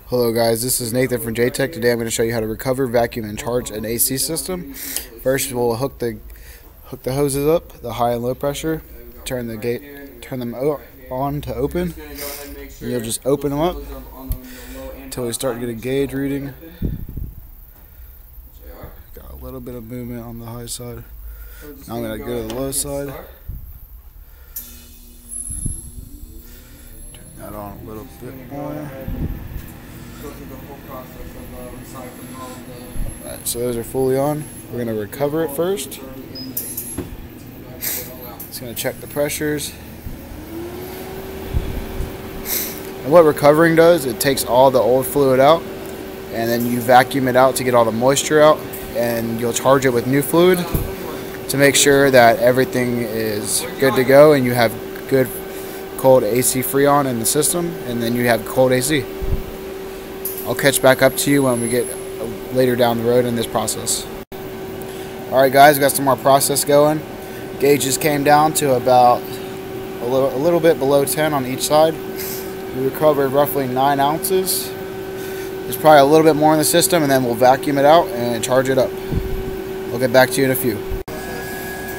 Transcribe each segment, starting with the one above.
Hello guys, this is Nathan from JTech. Today I'm going to show you how to recover, vacuum, and charge an AC system. First we'll hook the hoses up, the high and low pressure, turn them on to open, and you'll just open them up until we start getting gauge reading. Got a little bit of movement on the high side. Now I'm going to go to the low side. Turn that on a little bit more. Alright, so those are fully on. We're going to recover it first. It's going to check the pressures. And what recovering does, it takes all the old fluid out, and then you vacuum it out to get all the moisture out, and you'll charge it with new fluid to make sure that everything is good to go and you have good cold AC freon in the system, and then you have cold AC. I'll catch back up to you when we get later down the road in this process. Alright guys, got some more process going. Gauges came down to about a little bit below 10 on each side. We recovered roughly 9 ounces. There's probably a little bit more in the system, and then we'll vacuum it out and charge it up. I'll get back to you in a few.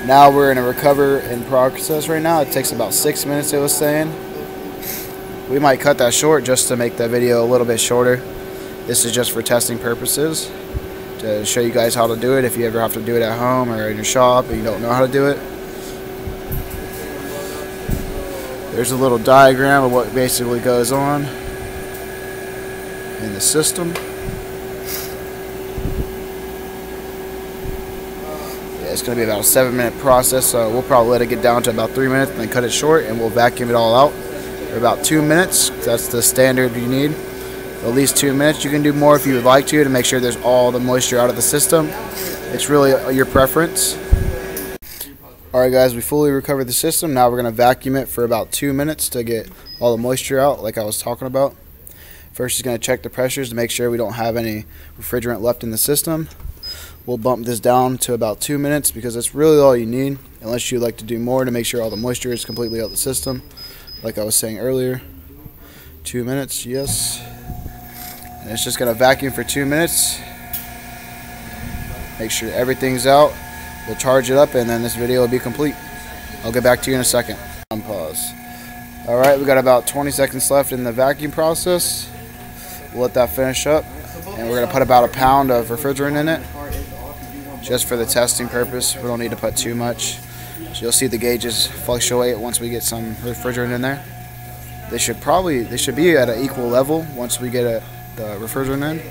Now we're in a recover in process right now. It takes about 6 minutes, it was saying. We might cut that short just to make the video a little bit shorter. This is just for testing purposes, to show you guys how to do it if you ever have to do it at home or in your shop and you don't know how to do it. There's a little diagram of what basically goes on in the system. Yeah, it's going to be about a 7-minute process, so we'll probably let it get down to about 3 minutes and then cut it short, and we'll vacuum it all out for about 2 minutes. That's the standard you need. At least 2 minutes. You can do more if you would like to make sure there's all the moisture out of the system. It's really your preference. Alright guys, we fully recovered the system. Now we're going to vacuum it for about 2 minutes to get all the moisture out like I was talking about. First, it's going to check the pressures to make sure we don't have any refrigerant left in the system. We'll bump this down to about 2 minutes because that's really all you need, unless you'd like to do more to make sure all the moisture is completely out of the system, like I was saying earlier. 2 minutes, yes. And it's just going to vacuum for 2 minutes. Make sure everything's out. We'll charge it up, and then this video will be complete. I'll get back to you in a second. Pause. Alright, we got about 20 seconds left in the vacuum process. We'll let that finish up. And we're going to put about a pound of refrigerant in it, just for the testing purpose. We don't need to put too much. So you'll see the gauges fluctuate once we get some refrigerant in there. They should be at an equal level once we get the refrigerant in.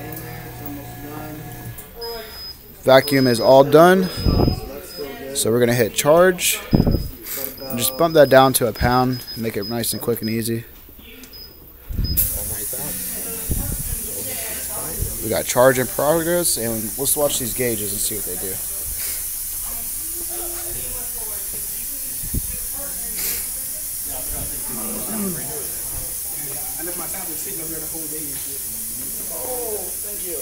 Vacuum is all done, so we're going to hit charge and just bump that down to a pound and make it nice and quick and easy. We got charge in progress, and let's watch these gauges and see what they do. I left my tablet sitting over there the whole day. Oh, thank you.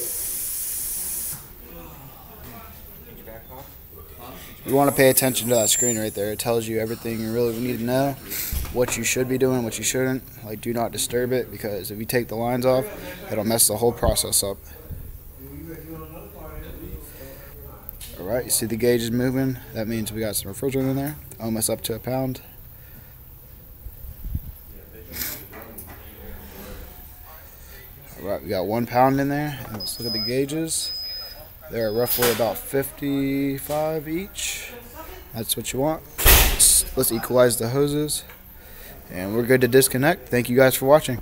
You want to pay attention to that screen right there. It tells you everything you really need to know, what you should be doing, what you shouldn't. Like, do not disturb it, because if you take the lines off, it'll mess the whole process up. Alright, you see the gauge is moving. That means we got some refrigerant in there, almost up to a pound. Alright, we got 1 pound in there, and let's look at the gauges. They're roughly about 55 each. That's what you want. Let's equalize the hoses, and we're good to disconnect. Thank you guys for watching.